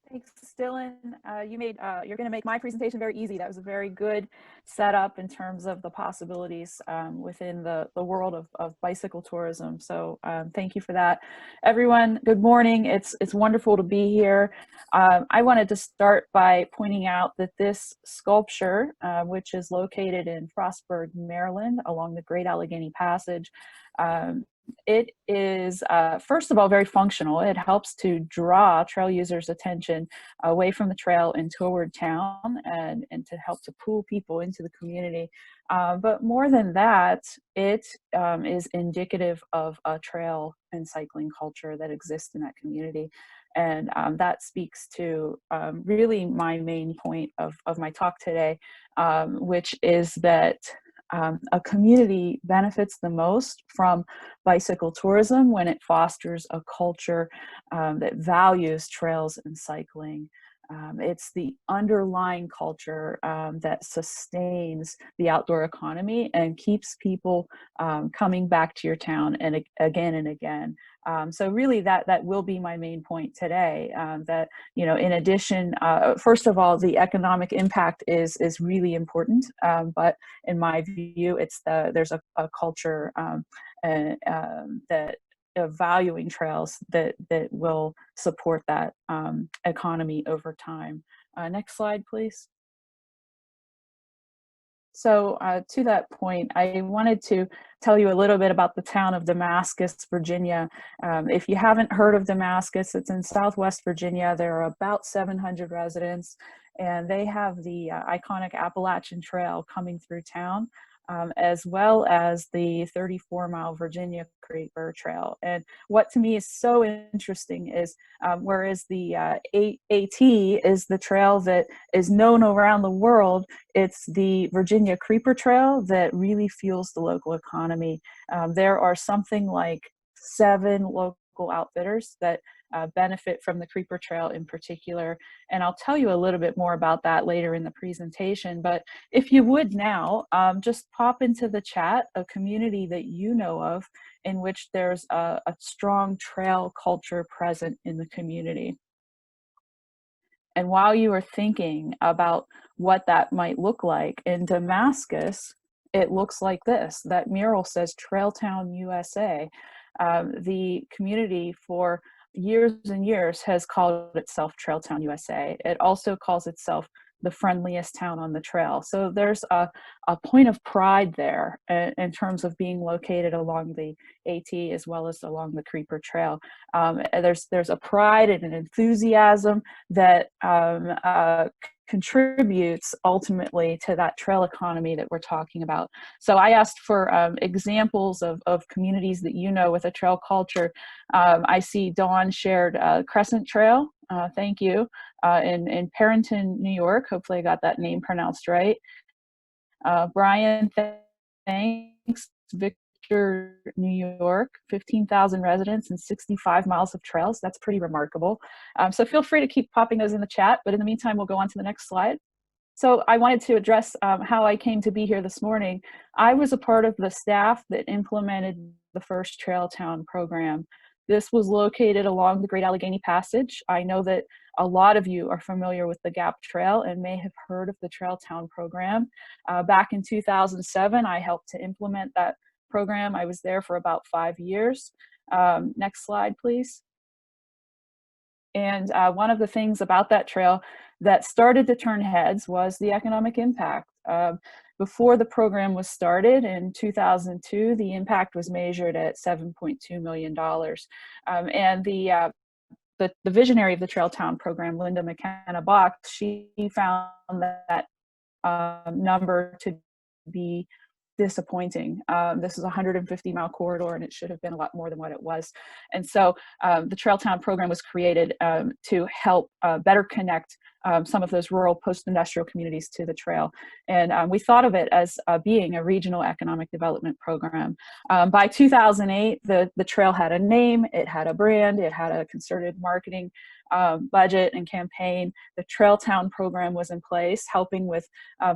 Thanks, Dylan. You're going to make my presentation very easy. That was a very good setup in terms of the possibilities within the world of bicycle tourism. So thank you for that. Everyone, good morning. It's wonderful to be here. I wanted to start by pointing out that this sculpture, which is located in Frostburg, Maryland, along the Great Allegheny Passage, it is, first of all, very functional. It helps to draw trail users' attention away from the trail and toward town and to help to pull people into the community. But more than that, it is indicative of a trail and cycling culture that exists in that community. And that speaks to really my main point of my talk today, which is that a community benefits the most from bicycle tourism when it fosters a culture that values trails and cycling. It's the underlying culture that sustains the outdoor economy and keeps people coming back to your town and again and again. So really that will be my main point today, that, you know, in addition, first of all, the economic impact is really important, but in my view, there's a culture that valuing trails that will support that economy over time. Next slide, please. So to that point, I wanted to tell you a little bit about the town of Damascus, Virginia. If you haven't heard of Damascus, it's in Southwest Virginia. There are about 700 residents, and they have the iconic Appalachian Trail coming through town, as well as the 34-mile Virginia Creeper Trail. And what to me is so interesting is, whereas the AT is the trail that is known around the world, it's the Virginia Creeper Trail that really fuels the local economy. There are something like 7 local outfitters that benefit from the Creeper Trail in particular. And I'll tell you a little bit more about that later in the presentation. But if you would now, just pop into the chat a community that you know of in which there's a strong trail culture present in the community. And while you are thinking about what that might look like, in Damascus, it looks like this. That mural says Trail Town USA. The community for years and years has called itself Trail Town USA. It also calls itself the friendliest town on the trail. So there's a point of pride there in terms of being located along the AT as well as along the Creeper Trail. There's a pride and an enthusiasm that contributes ultimately to that trail economy that we're talking about. So I asked for examples of communities that you know with a trail culture. I see Dawn shared Crescent Trail, thank you, in Perrington, New York. Hopefully I got that name pronounced right. Brian, thanks. Victor, New York, 15,000 residents and 65 miles of trails. That's pretty remarkable. So feel free to keep popping those in the chat, but in the meantime, we'll go on to the next slide. So I wanted to address how I came to be here this morning. I was a part of the staff that implemented the first Trail Town program. This was located along the Great Allegheny Passage. I know that a lot of you are familiar with the Gap Trail and may have heard of the Trail Town program. Back in 2007, I helped to implement that program. I was there for about 5 years. Next slide, please. And one of the things about that trail that started to turn heads was the economic impact. Before the program was started in 2002, the impact was measured at $7.2 million. And the visionary of the Trail Town program, Linda McKenna Bach, she found that number to be disappointing. This is a 150-mile corridor, and it should have been a lot more than what it was. And so the Trail Town program was created to help better connect some of those rural post-industrial communities to the trail. And we thought of it as being a regional economic development program. By 2008, the trail had a name, it had a brand, it had a concerted marketing budget and campaign. The Trail Town program was in place, helping with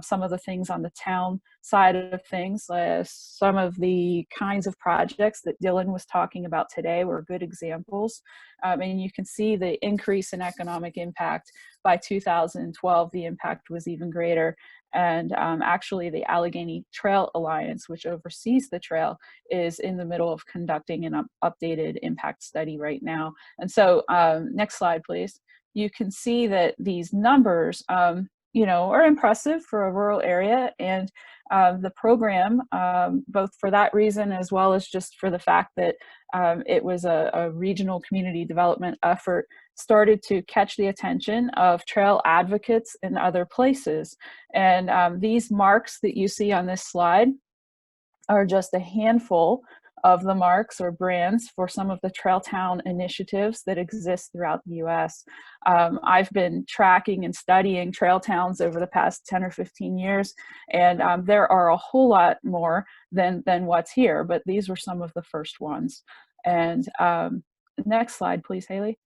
some of the things on the town side of things. Some of the kinds of projects that Dylan was talking about today were good examples. And you can see the increase in economic impact. By 2012, the impact was even greater. And actually, the Allegheny Trail Alliance, which oversees the trail, is in the middle of conducting an updated impact study right now. And so, next slide, please. You can see that these numbers, are impressive for a rural area, and the program, both for that reason as well as just for the fact that it was a regional community development effort, started to catch the attention of trail advocates in other places. And these marks that you see on this slide are just a handful of the marks or brands for some of the trail town initiatives that exist throughout the US. I've been tracking and studying trail towns over the past 10 or 15 years, and there are a whole lot more than what's here, but these were some of the first ones. And next slide, please, Haley.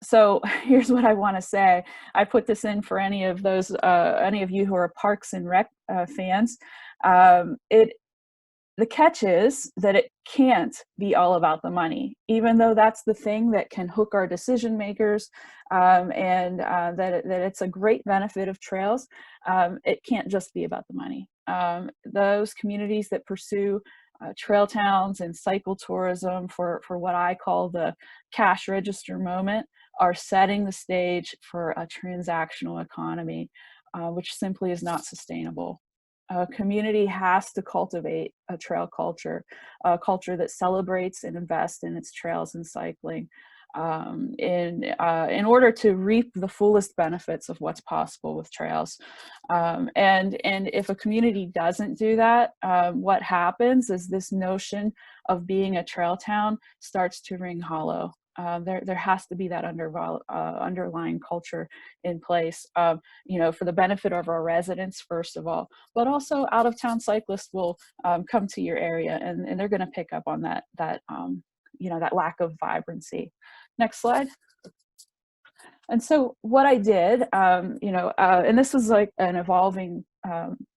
So here's what I want to say. I put this in for any of you who are Parks and Rec fans. The catch is that it can't be all about the money, even though that's the thing that can hook our decision makers, and that it's a great benefit of trails. It can't just be about the money. Those communities that pursue trail towns and cycle tourism for what I call the cash register moment are setting the stage for a transactional economy, which simply is not sustainable. A community has to cultivate a trail culture, a culture that celebrates and invests in its trails and cycling, in order to reap the fullest benefits of what's possible with trails. And if a community doesn't do that, what happens is this notion of being a trail town starts to ring hollow. There has to be that underlying culture in place, for the benefit of our residents, first of all, but also out-of-town cyclists will come to your area, and they're going to pick up on that lack of vibrancy. Next slide. And so what I did, and this was like an evolving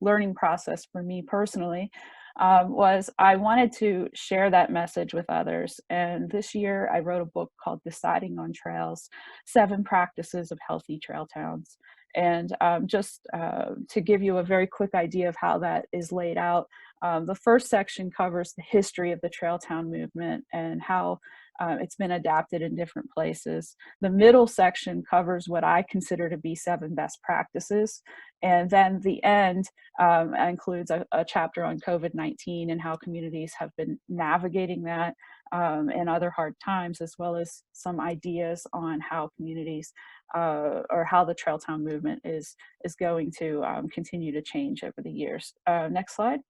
learning process for me personally, was I wanted to share that message with others. And this year I wrote a book called Deciding on Trails, 7 Practices of Healthy Trail Towns. And just to give you a very quick idea of how that is laid out, the first section covers the history of the trail town movement and how it's been adapted in different places. The middle section covers what I consider to be 7 best practices. And then the end includes a chapter on COVID-19 and how communities have been navigating that and other hard times, as well as some ideas on how communities or how the trail town movement is going to continue to change over the years. Next slide.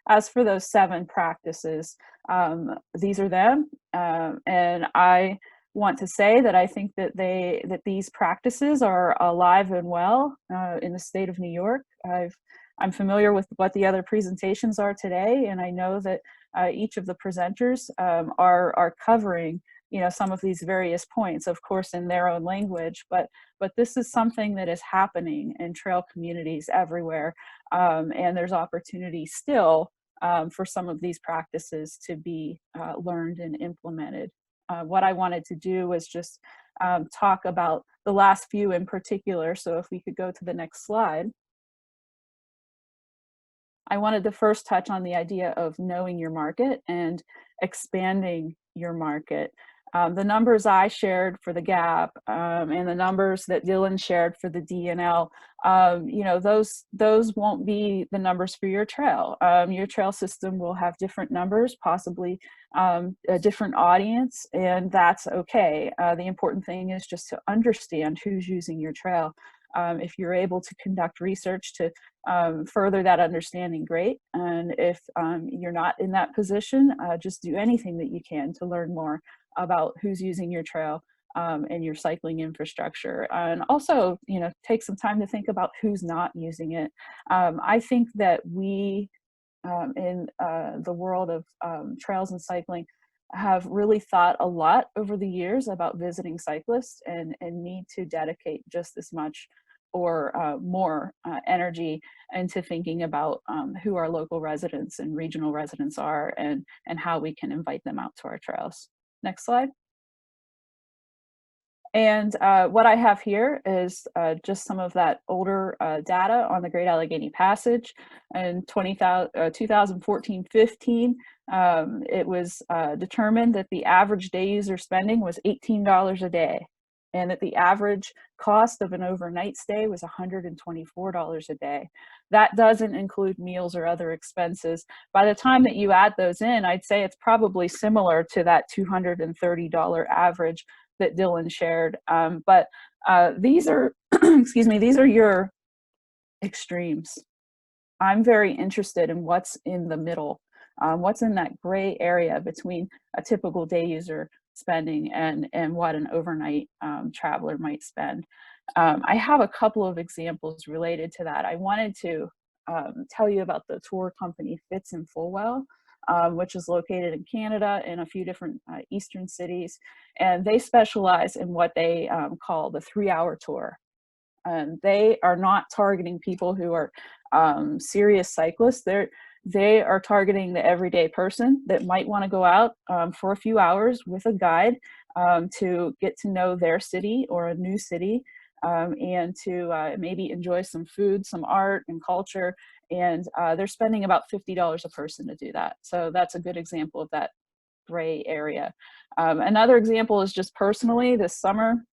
As for those 7 practices, these are them, and I want to say that I think that these practices are alive and well in the state of New York. I'm familiar with what the other presentations are today, and I know that each of the presenters are covering some of these various points, of course, in their own language, but this is something that is happening in trail communities everywhere, and there's opportunity still for some of these practices to be learned and implemented. What I wanted to do was just talk about the last few in particular. So if we could go to the next slide. I wanted to first touch on the idea of knowing your market and expanding your market. The numbers I shared for the GAP and the numbers that Dylan shared for the DNL, those won't be the numbers for your trail. Your trail system will have different numbers, possibly a different audience, and that's okay. The important thing is just to understand who's using your trail. If you're able to conduct research to further that understanding, great. And if you're not in that position, just do anything that you can to learn more about who's using your trail and your cycling infrastructure. And also, take some time to think about who's not using it. I think that we, in the world of trails and cycling, have really thought a lot over the years about visiting cyclists and need to dedicate just as much or more energy into thinking about who our local residents and regional residents are and how we can invite them out to our trails. Next slide. And what I have here is just some of that older data on the Great Allegheny Passage. In 2014-15, it was determined that the average day user spending was $18 a day, and that the average cost of an overnight stay was $124 a day. That doesn't include meals or other expenses. By the time that you add those in, I'd say it's probably similar to that $230 average that Dylan shared. But these are, excuse me, these are your extremes. I'm very interested in what's in the middle, what's in that gray area between a typical day user spending and what an overnight traveler might spend. I have a couple of examples related to that. I wanted to tell you about the tour company Fitz and Fulwell, which is located in Canada in a few different eastern cities. And they specialize in what they call the 3-hour tour. They are not targeting people who are serious cyclists. They are targeting the everyday person that might want to go out for a few hours with a guide to get to know their city or a new city, and to maybe enjoy some food, some art and culture. And they're spending about $50 a person to do that. So that's a good example of that gray area. Another example is just personally this summer,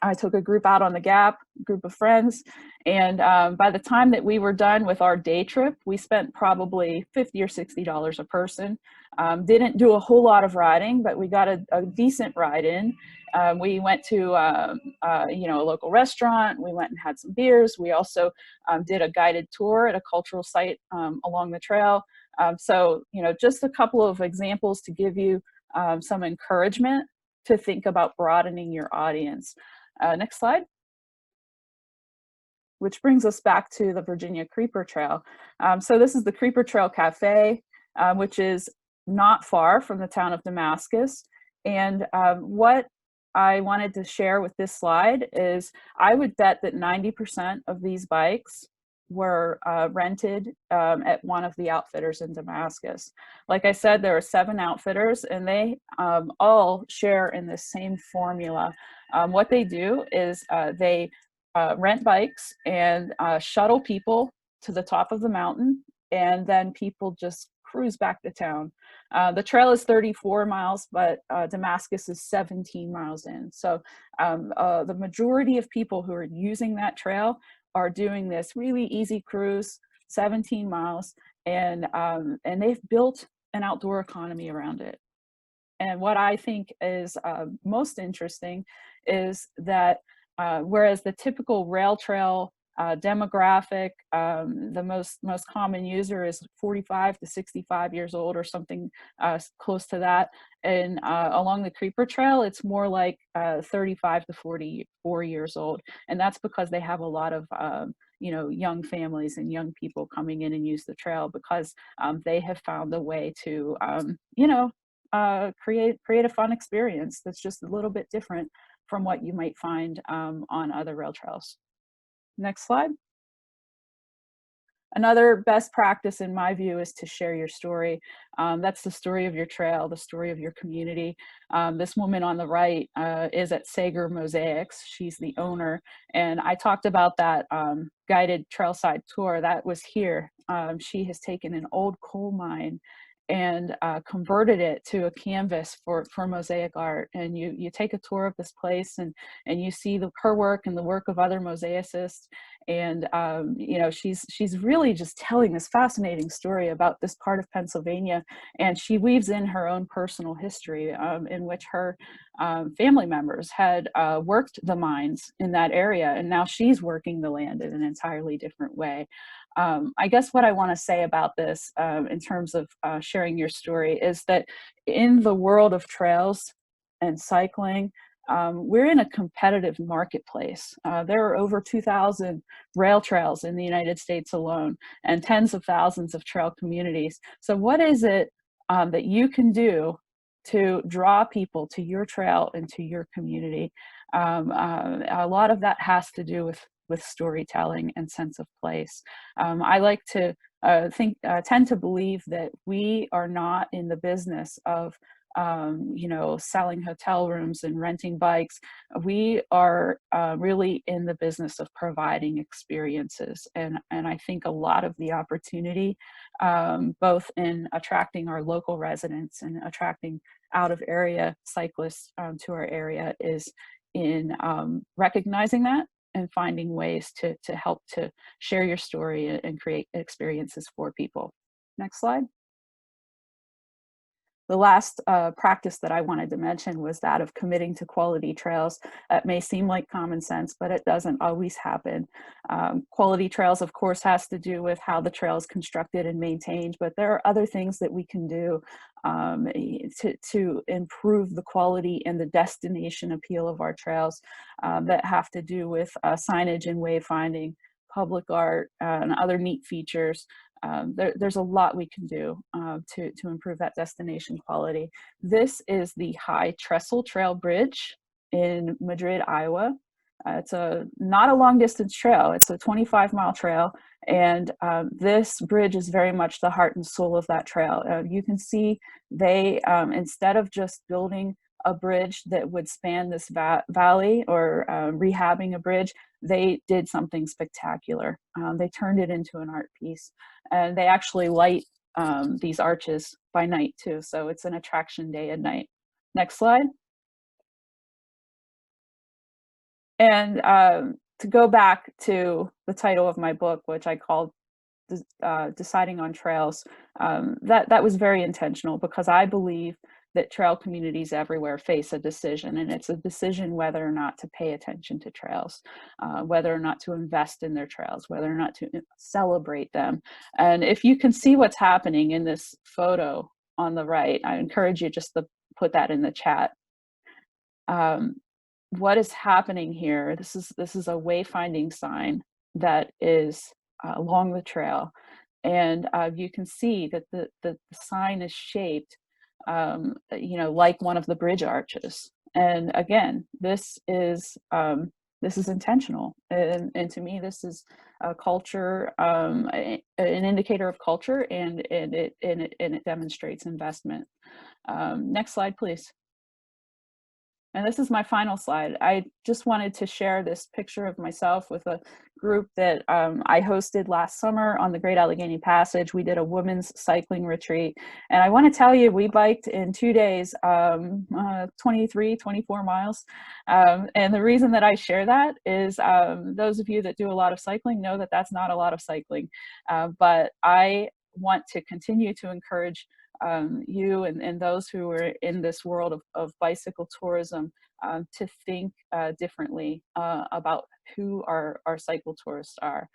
I took a group out on the Gap, group of friends, and by the time that we were done with our day trip, we spent probably $50 or $60 a person. Didn't do a whole lot of riding, but we got a decent ride in. We went to a local restaurant. We went and had some beers. We also did a guided tour at a cultural site along the trail. So just a couple of examples to give you some encouragement to think about broadening your audience. Next slide. Which brings us back to the Virginia Creeper Trail. So this is the Creeper Trail Cafe, which is not far from the town of Damascus. And what I wanted to share with this slide is I would bet that 90% of these bikes were rented at one of the outfitters in Damascus. Like I said, there are 7 outfitters, and they all share in this same formula. What they do is they rent bikes and shuttle people to the top of the mountain, and then people just cruise back to town. The trail is 34 miles, but Damascus is 17 miles in. So the majority of people who are using that trail are doing this really easy cruise, 17 miles, and they've built an outdoor economy around it. And what I think is most interesting is that whereas the typical rail trail demographic, the most common user is 45 to 65 years old or something close to that. And along the Creeper Trail, it's more like 35 to 44 years old. And that's because they have a lot of young families and young people coming in and use the trail because they have found a way to create a fun experience that's just a little bit different from what you might find on other rail trails. Next slide. Another best practice in my view is to share your story. That's the story of your trail, the story of your community. This woman on the right is at Sager Mosaics. She's the owner. And I talked about that guided trailside tour that was here. She has taken an old coal mine and converted it to a canvas for mosaic art. And you take a tour of this place and you see her work and the work of other mosaicists. And she's really just telling this fascinating story about this part of Pennsylvania. And she weaves in her own personal history in which her family members had worked the mines in that area. And now she's working the land in an entirely different way. I guess what I want to say about this in terms of sharing your story is that in the world of trails and cycling, we're in a competitive marketplace. There are over 2,000 rail trails in the United States alone and tens of thousands of trail communities. So what is it that you can do to draw people to your trail and to your community? A lot of that has to do with storytelling and sense of place. I like to tend to believe that we are not in the business of you know, selling hotel rooms and renting bikes. We are really in the business of providing experiences. And I think a lot of the opportunity, both in attracting our local residents and attracting out of area cyclists to our area, is in recognizing that and finding ways to help to share your story and create experiences for people. Next slide. The last practice that I wanted to mention was that of committing to quality trails. That may seem like common sense, but it doesn't always happen. Quality trails, of course, has to do with how the trail is constructed and maintained, but there are other things that we can do to improve the quality and the destination appeal of our trails that have to do with signage and wayfinding, public art, and other neat features. There's a lot we can do to improve that destination quality. This is the High Trestle Trail Bridge in Madrid, Iowa. It's not a long distance trail. It's a 25-mile trail. And this bridge is very much the heart and soul of that trail. You can see they, instead of just building a bridge that would span this valley or rehabbing a bridge, they did something spectacular. They turned it into an art piece, and they actually light these arches by night too. So it's an attraction day and night. Next slide. And to go back to the title of my book, which I called Deciding on Trails, that was very intentional, because I believe that trail communities everywhere face a decision, and it's a decision whether or not to pay attention to trails, whether or not to invest in their trails, whether or not to celebrate them. And if you can see what's happening in this photo on the right, I encourage you just to put that in the chat. What is happening here? This is a wayfinding sign that is along the trail, and you can see that the sign is shaped, you know, like one of the bridge arches. And again, this is intentional, and to me, this is a culture, an indicator of culture, and it demonstrates investment. Next slide, please. And this is my final slide. I just wanted to share this picture of myself with a group that I hosted last summer on the Great Allegheny Passage. We did a women's cycling retreat. And I want to tell you, we biked in 2 days, 23, 24 miles. And the reason that I share that is those of you that do a lot of cycling know that that's not a lot of cycling. But I want to continue to encourage you and those who are in this world of bicycle tourism to think differently about who our cycle tourists are.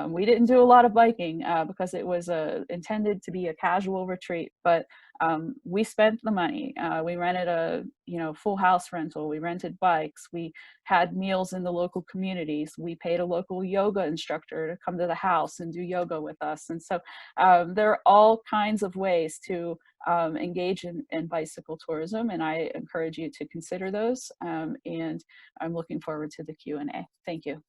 We didn't do a lot of biking because it was intended to be a casual retreat, but we spent the money. We rented a full house rental. We rented bikes. We had meals in the local communities. We paid a local yoga instructor to come to the house and do yoga with us. And so there are all kinds of ways to engage in bicycle tourism, and I encourage you to consider those. And I'm looking forward to the Q&A. Thank you.